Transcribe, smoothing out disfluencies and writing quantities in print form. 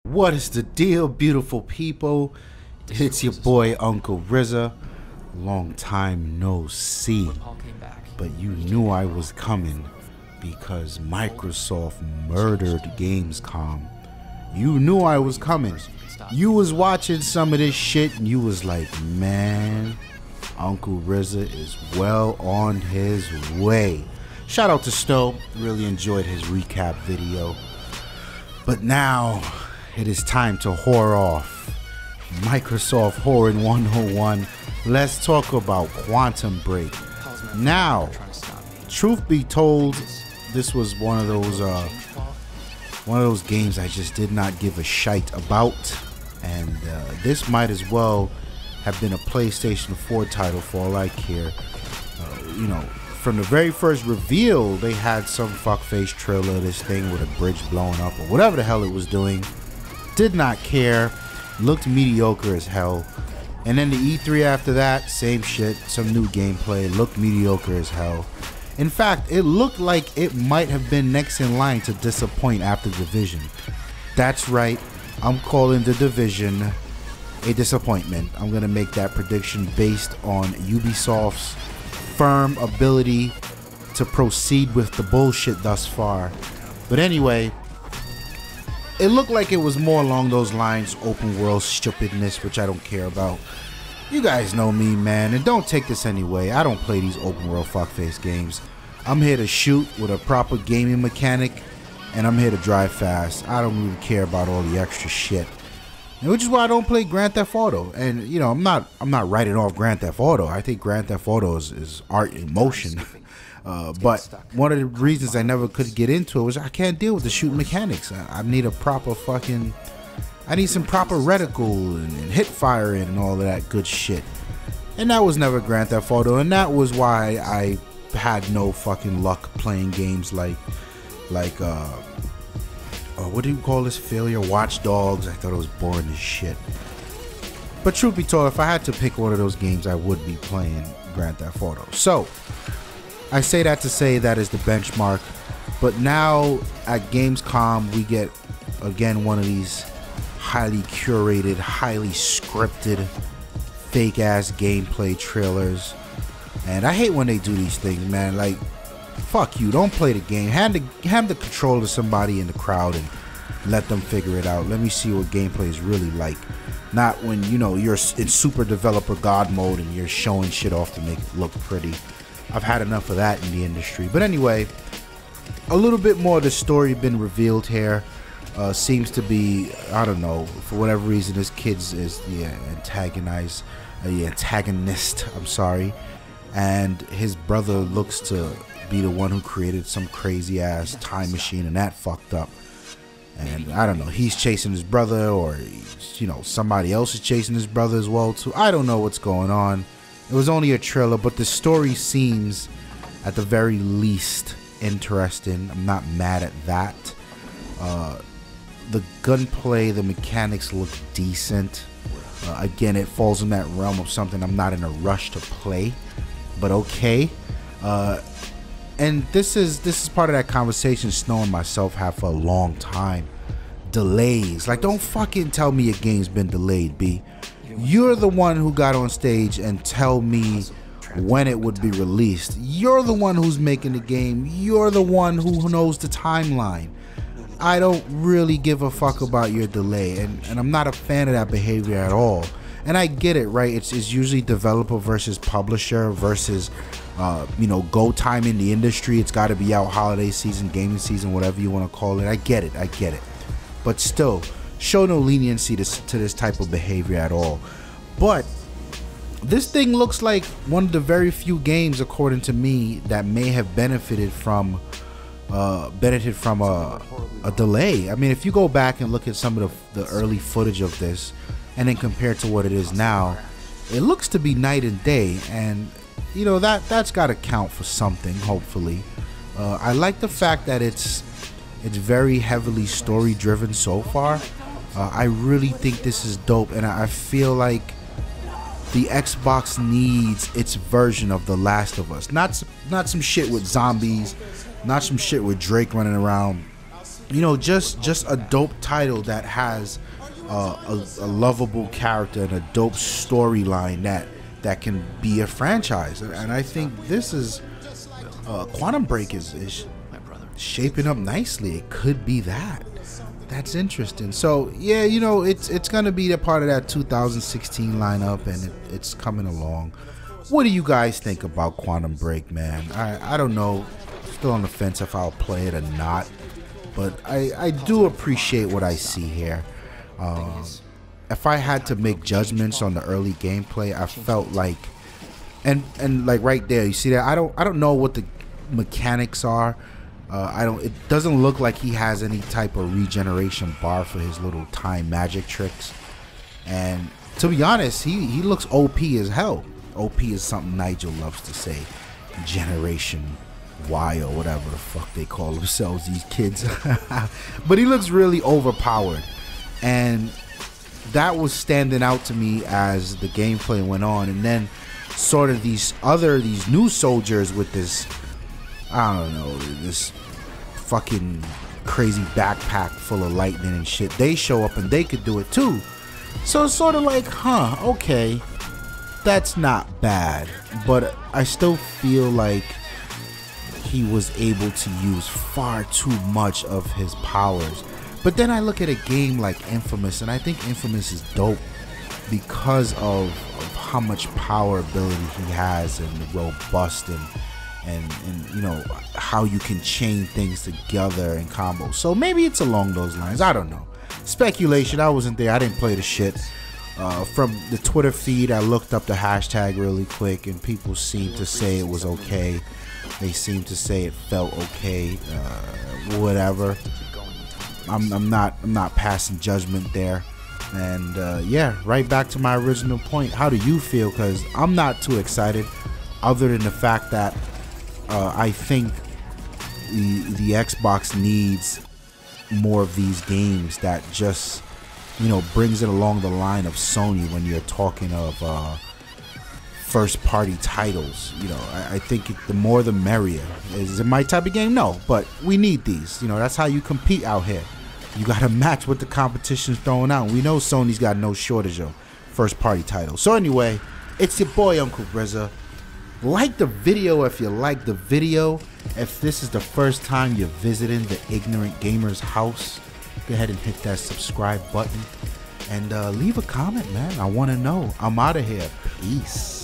What is the deal, beautiful people? It's your boy Uncle Rza. Long time no see, but you knew I was coming because Microsoft murdered Gamescom. You knew I was coming. You was watching some of this shit and you was like, man, Uncle Rza is well on his way. Shout out to Stowe, really enjoyed his recap video. But now it is time to whore off. Microsoft Whoring 101. Let's talk about Quantum Break. Now, truth be told, this was one of those games I just did not give a shite about, and this might as well have been a PlayStation 4 title for all I care. You know, from the very first reveal, they had some fuckface trailer of this thing with a bridge blowing up or whatever the hell it was doing. Did not care. Looked mediocre as hell. And then the E3 after that, same shit. Some new gameplay. Looked mediocre as hell. In fact, it looked like it might have been next in line to disappoint after Division. That's right. I'm calling the Division a disappointment. I'm going to make that prediction based on Ubisoft's firm ability to proceed with the bullshit thus far. But anyway, it looked like it was more along those lines, open world stupidness, which I don't care about. You guys know me, man, and don't take this anyway. I don't play these open world fuckface games. I'm here to shoot with a proper gaming mechanic, and I'm here to drive fast. I don't really care about all the extra shit. And which is why I don't play Grand Theft Auto. And you know, I'm not writing off Grand Theft Auto. I think Grand Theft Auto is art in motion. But one of the reasons I never could get into it was I can't deal with the shooting mechanics. I need a proper fucking, I need some proper reticle and hit firing and all of that good shit. And that was never Grand Theft Auto, and that was why I had no fucking luck playing games like what do you call this, failure? Watch Dogs. I thought it was boring as shit. But truth be told, if I had to pick one of those games, I would be playing Grand Theft Auto. So I say that to say that is the benchmark. But now at Gamescom, we get again one of these highly curated, highly scripted, fake ass gameplay trailers. And I hate when they do these things, man. Like, fuck you, don't play the game. Hand the controller to somebody in the crowd and let them figure it out. Let me see what gameplay is really like. Not when, you know, you're in super developer god mode and you're showing shit off to make it look pretty. I've had enough of that in the industry. But anyway, a little bit more of the story been revealed here. Seems to be, I don't know, for whatever reason, this kid is the antagonist, I'm sorry. And his brother looks to be the one who created some crazy ass time machine, and that fucked up. And I don't know, he's chasing his brother, or you know, somebody else is chasing his brother as well too. I don't know what's going on. It was only a trailer, but the story seems at the very least interesting. I'm not mad at that. The gunplay, the mechanics look decent. Again, it falls in that realm of something I'm not in a rush to play, but okay. And this is part of that conversation Snow and myself have for a long time. Delays. Like, don't fucking tell me a game's been delayed, B. You're the one who got on stage and tell me when it would be released. You're the one who's making the game. You're the one who knows the timeline. I don't really give a fuck about your delay, and I'm not a fan of that behavior at all. And I get it, right? It's usually developer versus publisher versus you know, go time in the industry. It's got to be out holiday season, gaming season, whatever you want to call it. I get it. But still, show no leniency to this type of behavior at all. But this thing looks like one of the very few games, according to me, that may have benefited from a delay. I mean, if you go back and look at some of the early footage of this and then compare it to what it is now, it looks to be night and day. And you know, that's got to count for something, hopefully. I like the fact that it's very heavily story driven so far. I really think this is dope, and I feel like the Xbox needs its version of The Last of Us. Not some shit with zombies, not some shit with Drake running around you know, just a dope title that has a lovable character and a dope storyline that can be a franchise. And I think this is Quantum Break is shaping up nicely. It could be that. That's interesting. So yeah, you know, it's gonna be a part of that 2016 lineup, and it's coming along. What do you guys think about Quantum Break, man? I don't know. Still on the fence if I'll play it or not, but I do appreciate what I see here. If I had to make judgments on the early gameplay, I felt like, and like right there, you see that I don't know what the mechanics are. It doesn't look like he has any type of regeneration bar for his little time magic tricks. And to be honest, he looks OP as hell. OP is something Nigel loves to say. Generation Y or whatever the fuck they call themselves, these kids. But he looks really overpowered. And that was standing out to me as the gameplay went on. And then sort of these new soldiers with this, I don't know, this fucking crazy backpack full of lightning and shit. They show up and they could do it too. So it's sort of like, huh, okay, that's not bad. But I still feel like he was able to use far too much of his powers. But then I look at a game like Infamous, and I think Infamous is dope because of how much power ability he has, and robust, and you know how you can chain things together in combos. So maybe it's along those lines. I don't know. Speculation. I wasn't there. I didn't play the shit. From the Twitter feed, I looked up the hashtag really quick, and people seemed to say it was okay. They seemed to say it felt okay. Whatever. I'm not passing judgment there. And yeah, right back to my original point. How do you feel? Because I'm not too excited, other than the fact that I think the Xbox needs more of these games that just, you know, brings it along the line of Sony when you're talking of first party titles. You know, I think the more the merrier. Is it my type of game? No, but we need these. You know, that's how you compete out here. You gotta match what the competition's throwing out. We know Sony's got no shortage of first party titles. So anyway, it's your boy Uncle Rza. Like the video if you like the video. If this is the first time you're visiting the Ignorant Gamer's house, go ahead and hit that subscribe button and leave a comment, man. I want to know. I'm out of here. Peace.